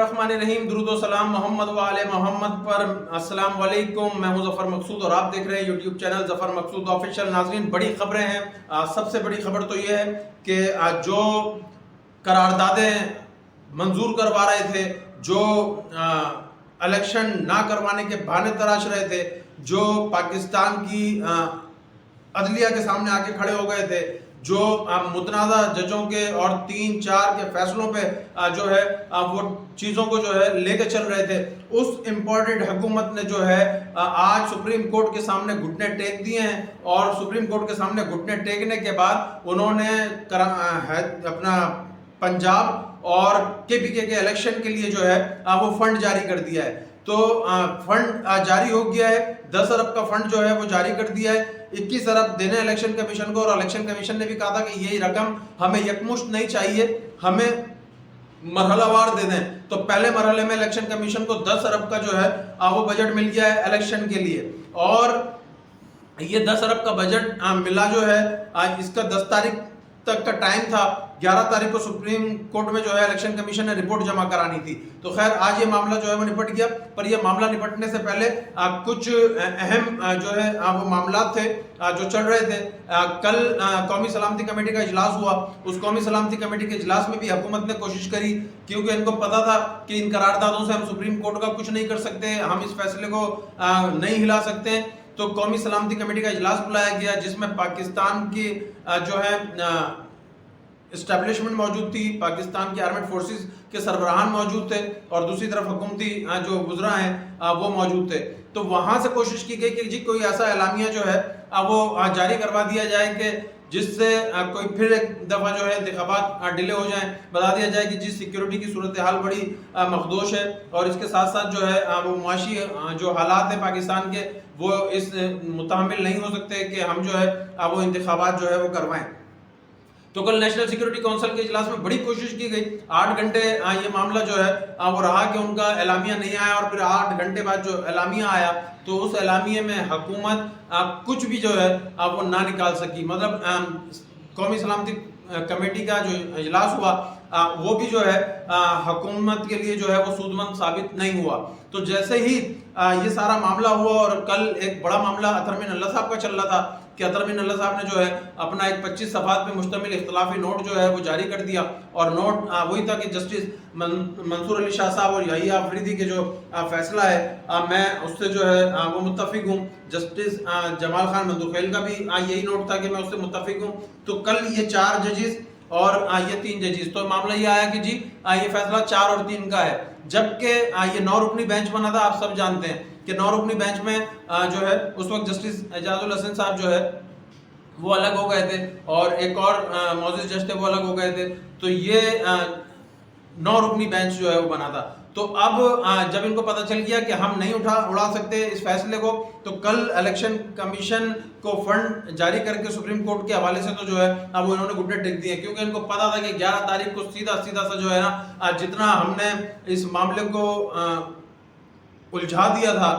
बिस्मिल्लाहिर्रहमानिर्रहीम। दुरूद व सलाम मोहम्मद व आले मोहम्मद पर। अस्सलाम वालेकुम। मैं हूं ज़फ़र मकसूद और आप देख रहे हैं यूट्यूब चैनल ज़फ़र मकसूद ऑफिशियल। नाज़रीन, बड़ी खबरें हैं। सबसे बड़ी खबर तो ये है कि जो करारदादें मंजूर करवा रहे थे, जो इलेक्शन ना करवाने के बहाने तराश रहे थे, जो पाकिस्तान की अदलिया के सामने आके खड़े हो गए थे, जो मुतनाज़ा जजों के और 3-4 के फैसलों पे जो है वो चीज़ों को जो है लेके चल रहे थे, उस इम्पोर्टेड हुकूमत ने जो है आज सुप्रीम कोर्ट के सामने घुटने टेक दिए हैं। और सुप्रीम कोर्ट के सामने घुटने टेकने के बाद उन्होंने अपना पंजाब और KPK के इलेक्शन के लिए जो है वो फंड जारी कर दिया है। तो फंड जारी हो गया है। 10 अरब का फंड जो है वो जारी कर दिया है। 21 अरब देने इलेक्शन कमीशन को, और इलेक्शन कमीशन ने भी कहा था कि यही रकम हमें यकमुश्त नहीं चाहिए, हमें मरहलावार दे दें। तो पहले मरहले में इलेक्शन कमीशन को 10 अरब का जो है वो बजट मिल गया है इलेक्शन के लिए। और ये 10 अरब का बजट मिला जो है, इसका 10 तारीख तक का टाइम था। 11 तारीख को सुप्रीम कोर्ट में जो है इलेक्शन कमीशन ने रिपोर्ट जमा करानी थी। तो खैर आज ये मामला जो है वो निपट गया। पर ये मामला निपटने से पहले कुछ अहम जो है वो मामला थे जो चल रहे थे। कल कौमी सलामती कमेटी का इजलास हुआ। उस कौमी सलामती कमेटी के इजलास में भी हुकूमत ने कोशिश करी, क्योंकि इनको पता था कि इन करारदादों से हम सुप्रीम कोर्ट का कुछ नहीं कर सकते, हम इस फैसले को नहीं हिला सकते। तो कौमी सलामती कमेटी का इजलास बुलाया गया, जिसमें पाकिस्तान की जो है इस्टेब्लिशमेंट मौजूद थी, पाकिस्तान की आर्मेड फोर्सेस के सरबराहान मौजूद थे, और दूसरी तरफ हुकूमती जो गुजरा हैं वो मौजूद थे। तो वहाँ से कोशिश की गई कि जी कोई ऐसा एलामिया जो है वो जारी करवा दिया जाए कि जिससे कोई फिर एक दफ़ा जो है इंतखाबात डिले हो जाएं। बता दिया जाए कि जिस सिक्योरिटी की सूरत हाल बड़ी मखदूश है, और इसके साथ साथ जो है वो मुआशी जो हालात हैं पाकिस्तान के, वो इस मुतहम्मिल नहीं हो सकते कि हम जो है वो इंतखाबात जो है वो करवाएं। तो कल नेशनल सिक्योरिटी काउंसिल के इजलास में बड़ी कोशिश की गई। 8 घंटे ये मामला जो है वो रहा कि उनका एलामिया नहीं आया, और फिर 8 घंटे बाद जो एलामिया आया तो उस एलामिया में हुकूमत कुछ भी जो है वो ना निकाल सकी। मतलब कौमी सलामती कमेटी का जो इजलास हुआ वो भी जो है हुकूमत के लिए जो है वो सूदमंद साबित नहीं हुआ। तो जैसे ही ये सारा मामला हुआ, और कल एक बड़ा मामला अतर बिन अल्लाह साहब का चल रहा था कि अतर बिन अल्लाह साहब ने जो है अपना एक 25 सफ़हात पे मुश्तमिल इख्तलाफी नोट जो है वो जारी कर दिया। और नोट वही था कि जस्टिस मंसूर अली शाह साहब और याहिया अफरीदी के जो फैसला है मैं उससे जो है वो मुत्तफिक हूँ। जस्टिस जमाल खान मंदुखेल का भी यही नोट था कि मैं उससे मुत्तफिक हूँ। तो कल ये 4 जजिस और ये 3 जजिस, तो मामला ये आया कि जी ये फैसला 4 और 3 का है, जबकि ये 9 रुकनी बेंच बना था। आप सब जानते हैं कि 9 रुकनी बेंच में जो है उस वक्त जस्टिस एजाजुल हसन साहब जो है वो अलग हो गए थे, और एक और मौजूद जज थे वो अलग हो गए थे। तो ये 9 रुकनी बेंच जो है वो बना था। तो अब जब इनको पता चल गया कि हम नहीं उड़ा सकते इस फैसले को, तो कल इलेक्शन कमीशन को फंड जारी करके सुप्रीम कोर्ट के हवाले से तो जो है अब इन्होंने घुटने टेक दिए, क्योंकि इनको पता था कि 11 तारीख को सीधा सा जो है ना जितना हमने इस मामले को उलझा दिया था,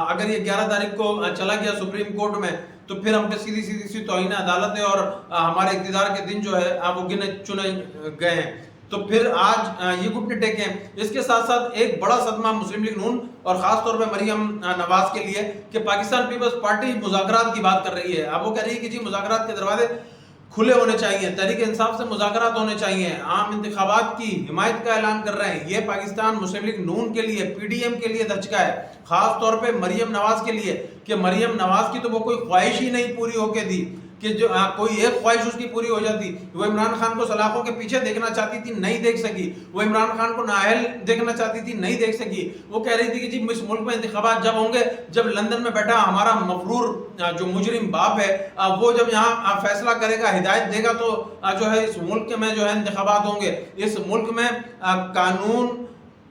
अगर ये 11 तारीख को चला गया सुप्रीम कोर्ट में, तो फिर हम पे सीधी तौहीन अदालत है और हमारे इक़्तिदार के दिन जो है वो गिने चुने गए हैं। तो फिर आज ये घुटने टेके हैं। इसके साथ साथ एक बड़ा सदमा मुस्लिम लीग नून और ख़ास तौर पे मरियम नवाज के लिए कि पाकिस्तान पीपल्स पार्टी मुज़ाकरात की बात कर रही है। अब वो कह रही है कि जी मुज़ाकरात के दरवाजे खुले होने चाहिए, तहरीक इंसाफ से मुज़ाकरात होने चाहिए, आम इंतखाबात की हिमायत का ऐलान कर रहे हैं। ये पाकिस्तान मुस्लिम लीग नून के लिए, PDM के लिए धचका है, ख़ास तौर पे मरियम नवाज के लिए, कि मरियम नवाज की तो वो कोई ख्वाहिश ही नहीं पूरी होके दी कि जो कोई एक ख्वाहिश उसकी पूरी हो जाती। वो इमरान खान को सलाखों के पीछे देखना चाहती थी, नहीं देख सकी। वो इमरान खान को नाअहल देखना चाहती थी, नहीं देख सकी। वो कह रही थी कि जी इस मुल्क में इंतखाबात जब होंगे, जब लंदन में बैठा हमारा मफरूर जो मुजरिम बाप है वो जब यहाँ फैसला करेगा, हिदायत देगा, तो जो है इस मुल्क में जो है इंतखाबात होंगे। इस मुल्क में कानून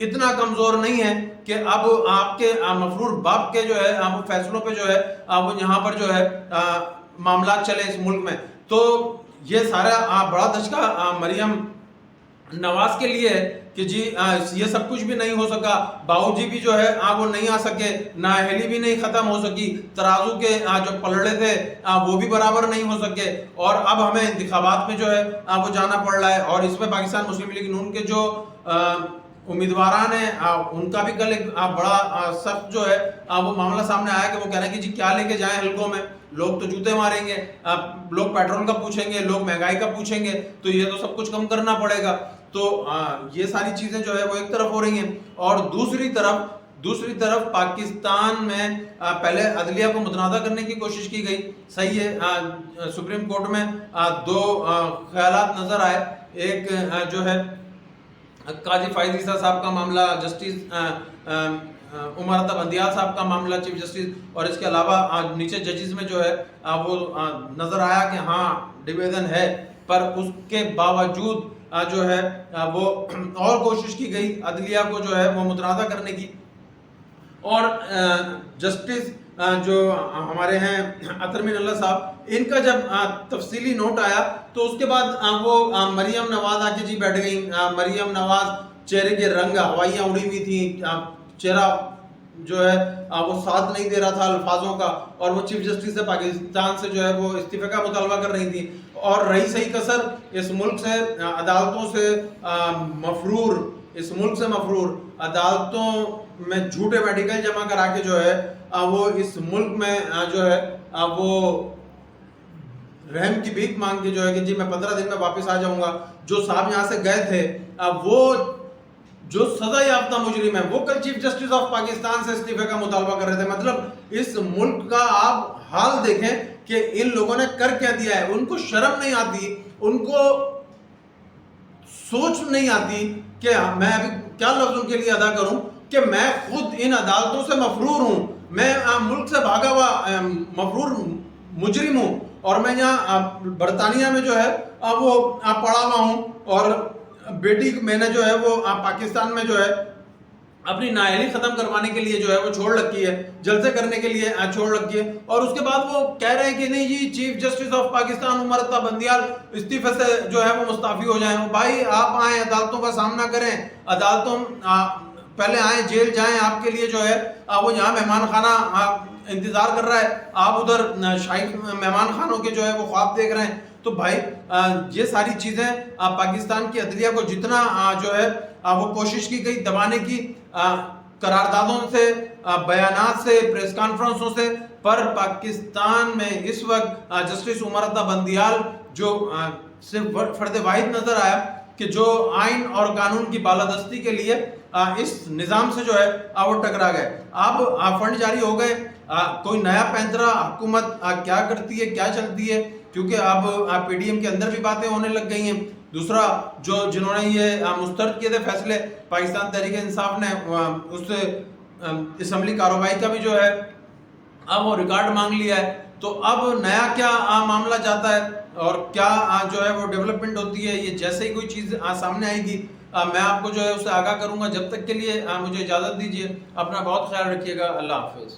इतना कमज़ोर नहीं है कि अब आपके मफरूर बाप के जो है वो फैसलों पर जो है वो यहाँ पर जो है मामला चले इस मुल्क में। तो ये सारा बड़ा धचका मरियम नवाज के लिए है कि जी ये सब कुछ भी नहीं हो सका, बाऊजी भी जो है वो नहीं आ सके, नाअहली भी नहीं ख़त्म हो सकी, तराजू के जो पलड़े थे वो भी बराबर नहीं हो सके, और अब हमें इंतखाबात में जो है वो जाना पड़ रहा है। और इसमें पाकिस्तान मुस्लिम लीग नून के जो امیدواران ہیں ان کا بھی کل ایک بڑا سخت جو ہے وہ معاملہ سامنے آیا کہ وہ کہہ رہے ہیں کہ جی کیا لے کے جائیں حلقوں میں، لوگ تو جوتے ماریں گے، لوگ پیٹرول کا پوچھیں گے، لوگ مہنگائی کا پوچھیں گے، تو یہ تو سب کچھ کم کرنا پڑے گا. تو یہ ساری چیزیں جو ہے وہ ایک طرف ہو رہی ہیں. اور دوسری طرف پاکستان میں پہلے عدلیہ کو متنازع کرنے کی کوشش کی گئی. صحیح ہے، سپریم کورٹ میں دو خیالات نظر آئے. ایک جو ہے قاضی فائز عیسیٰ صاحب کا معاملہ، جسٹس عمر عطا بندیال صاحب کا معاملہ چیف جسٹس، اور اس کے علاوہ نیچے ججز میں جو ہے وہ نظر آیا کہ ہاں ڈویژن ہے، پر اس کے باوجود جو ہے وہ اور کوشش کی گئی عدلیہ کو جو ہے وہ متنازع کرنے کی. اور جسٹس جو ہمارے ہیں اطہر مین اللہ صاحب، ان کا جب تفصیلی نوٹ آیا تو اس کے بعد وہ مریم نواز آ کے جی بیٹھ گئیں. مریم نواز چہرے کے رنگ ہوائیاں اڑی ہوئی تھیں، چہرہ جو ہے وہ ساتھ نہیں دے رہا تھا الفاظوں کا، اور وہ چیف جسٹس سے پاکستان سے جو ہے وہ استعفے کا مطالبہ کر رہی تھی. اور رہی صحیح کسر اس ملک سے عدالتوں سے مفرور عدالتوں میں جھوٹے میڈیکل جمع کرا کے جو ہے وہ اس ملک میں جو ہے وہ رحم کی بھیک مانگ کے جو ہے کہ جی میں 15 دن میں واپس آ جاؤں گا. جو صاحب یہاں سے گئے تھے وہ جو سزا یافتہ مجرم ہے وہ کل چیف جسٹس آف پاکستان سے استعفے کا مطالبہ کر رہے تھے. مطلب اس ملک کا آپ حال دیکھیں کہ ان لوگوں نے کر کیا دیا ہے. ان کو شرم نہیں آتی، ان کو سوچ نہیں آتی کہ میں ابھی کیا لفظ ان کے لیے ادا کروں کہ میں خود ان عدالتوں سے مفرور ہوں، میں ملک سے بھاگا ہوا مفرور مجرم ہوں، اور میں یہاں برطانیہ میں جو ہے وہ پڑا ہوا ہوں، اور بیٹی میں نے جو ہے وہ پاکستان میں جو ہے اپنی نااہلی ختم کروانے کے لیے جو ہے وہ چھوڑ رکھی ہے، جلسے کرنے کے لیے چھوڑ رکھی ہے. اور اس کے بعد وہ کہہ رہے ہیں کہ نہیں جی chief justice of Pakistan Umar Ata Bandial استعفے سے جو ہے وہ مستعفی ہو جائیں. بھائی آپ آئیں، عدالتوں کا سامنا کریں، عدالتوں پہلے آئیں، جیل جائیں، آپ کے لیے جو ہے وہ یہاں مہمان خانہ انتظار کر رہا ہے، آپ ادھر شاہی مہمان خانوں کے جو ہے وہ خواب دیکھ رہے ہیں. تو بھائی یہ ساری چیزیں پاکستان کی عدلیہ کو جتنا جو ہے وہ کوشش کی گئی دبانے کی، قراردادوں سے، بیانات سے، پریس کانفرنسوں سے، پر پاکستان میں اس وقت جسٹس عمر عطا بندیال جو صرف فرد واحد نظر آیا کہ جو آئین اور قانون کی بالادستی کے لیے اس نظام سے جو ہے وہ ٹکرا گئے. اب فنڈ جاری ہو گئے، کوئی نیا پینترا حکومت کیا کرتی ہے، کیا چلتی ہے، کیونکہ اب پی ڈی ایم کے اندر بھی باتیں ہونے لگ گئی ہیں. دوسرا جنہوں نے یہ مسترد کیے تھے فیصلے، پاکستان تحریک انصاف نے اس اسمبلی کارروائی کا بھی جو ہے اب وہ ریکارڈ مانگ لیا ہے. تو اب نیا کیا معاملہ جاتا ہے اور کیا جو ہے وہ ڈیولپمنٹ ہوتی ہے، یہ جیسے ہی کوئی چیز سامنے آئے گی میں آپ کو جو ہے اسے آگاہ کروں گا. جب تک کے لیے مجھے اجازت دیجیے، اپنا بہت خیال رکھیے گا. اللہ حافظ.